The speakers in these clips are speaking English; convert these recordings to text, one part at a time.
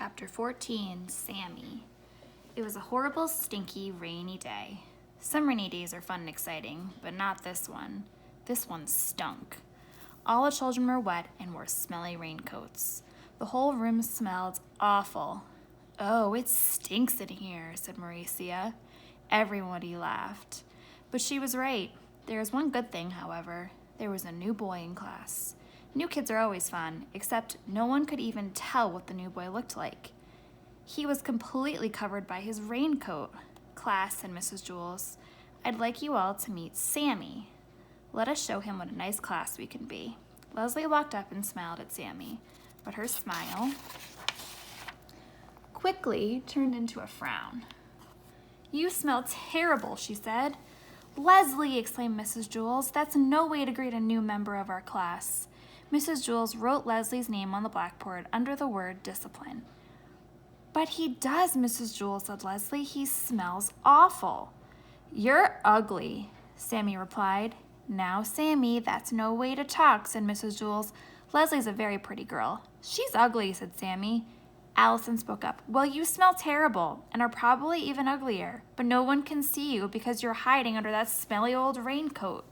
Chapter 14, Sammy. It was a horrible, stinky, rainy day. Some rainy days are fun and exciting, but not this one. This one stunk. All the children were wet and wore smelly raincoats. The whole room smelled awful. "Oh, it stinks in here," said Mauricia. Everybody laughed. But she was right. There was one good thing, however. There was a new boy in class. New kids are always fun, except no one could even tell what the new boy looked like. He was completely covered by his raincoat. "Class," said Mrs. Jules, "I'd like you all to meet Sammy. Let us show him what a nice class we can be." Leslie walked up and smiled at Sammy, but her smile quickly turned into a frown. "You smell terrible," she said. "Leslie," exclaimed Mrs. Jules, "that's no way to greet a new member of our class." Mrs. Jules wrote Leslie's name on the blackboard under the word discipline. "But he does, Mrs. Jules," said Leslie. "He smells awful." "You're ugly," Sammy replied. "Now, Sammy, that's no way to talk," said Mrs. Jules. "Leslie's a very pretty girl." "She's ugly," said Sammy. Allison spoke up. "Well, you smell terrible and are probably even uglier, but no one can see you because you're hiding under that smelly old raincoat."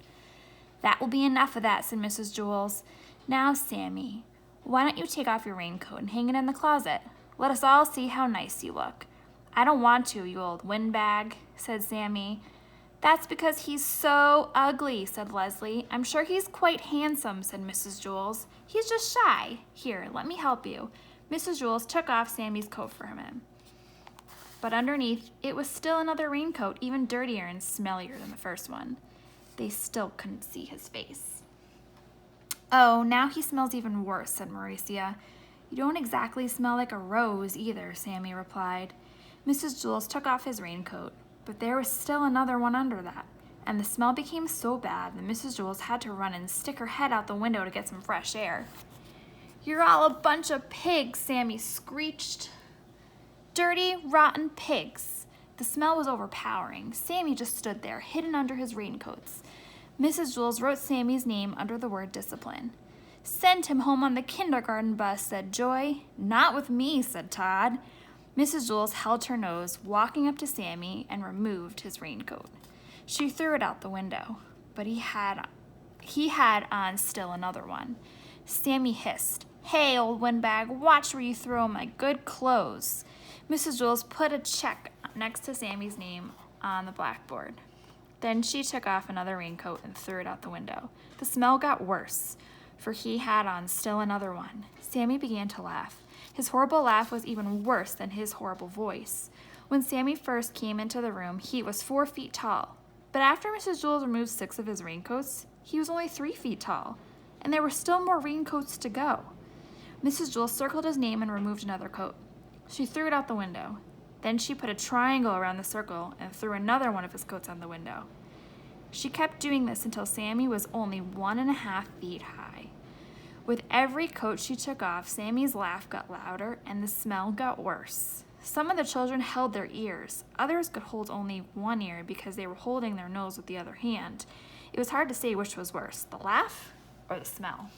"That will be enough of that," said Mrs. Jules. "Now, Sammy, why don't you take off your raincoat and hang it in the closet? Let us all see how nice you look." "I don't want to, you old windbag," said Sammy. "That's because he's so ugly," said Leslie. "I'm sure he's quite handsome," said Mrs. Jules. "He's just shy. Here, let me help you." Mrs. Jules took off Sammy's coat for him. But underneath, it was still another raincoat, even dirtier and smellier than the first one. They still couldn't see his face. "Oh, now he smells even worse," said Mauricia. "You don't exactly smell like a rose either," Sammy replied. Mrs. Jules took off his raincoat, but there was still another one under that, and the smell became so bad that Mrs. Jules had to run and stick her head out the window to get some fresh air. "You're all a bunch of pigs," Sammy screeched. "Dirty, rotten pigs." The smell was overpowering. Sammy just stood there, hidden under his raincoats. Mrs. Jules wrote Sammy's name under the word discipline. "Send him home on the kindergarten bus," said Joy. "Not with me," said Todd. Mrs. Jules held her nose, walking up to Sammy, and removed his raincoat. She threw it out the window, but he had on still another one. Sammy hissed, "Hey, old windbag, watch where you throw my good clothes." Mrs. Jules put a check next to Sammy's name on the blackboard. Then she took off another raincoat and threw it out the window. The smell got worse, for he had on still another one. Sammy began to laugh. His horrible laugh was even worse than his horrible voice. When Sammy first came into the room, he was 4 feet tall. But after Mrs. Jules removed 6 of his raincoats, he was only 3 feet tall, and there were still more raincoats to go. Mrs. Jules circled his name and removed another coat. She threw it out the window. Then she put a triangle around the circle and threw another one of his coats on the window. She kept doing this until Sammy was only 1.5 feet high. With every coat she took off, Sammy's laugh got louder and the smell got worse. Some of the children held their ears. Others could hold only one ear because they were holding their nose with the other hand. It was hard to say which was worse, the laugh or the smell.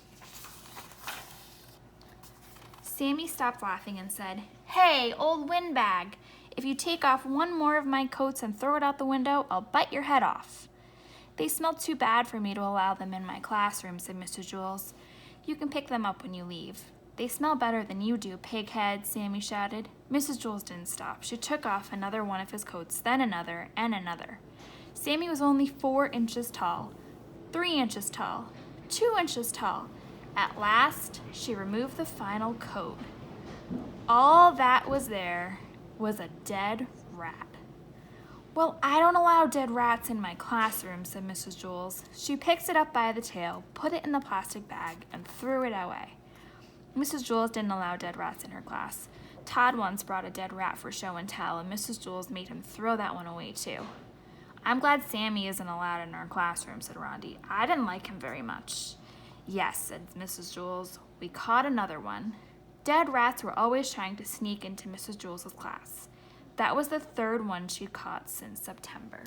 Sammy stopped laughing and said, "Hey, old windbag, if you take off one more of my coats and throw it out the window, I'll bite your head off." "They smell too bad for me to allow them in my classroom," said Mrs. Jules. "You can pick them up when you leave." "They smell better than you do, pighead," Sammy shouted. Mrs. Jules didn't stop. She took off another one of his coats, then another, and another. Sammy was only 4 inches tall, 3 inches tall, 2 inches tall. At last, she removed the final coat. All that was there was a dead rat. "Well, I don't allow dead rats in my classroom," said Mrs. Jules. She picked it up by the tail, put it in the plastic bag, and threw it away. Mrs. Jules didn't allow dead rats in her class. Todd once brought a dead rat for show and tell, and Mrs. Jules made him throw that one away too. "I'm glad Sammy isn't allowed in our classroom," said Rondi. "I didn't like him very much." "Yes," said Mrs. Jules. "We caught another one." Dead rats were always trying to sneak into Mrs. Jules' class. That was the 3rd one she caught since September.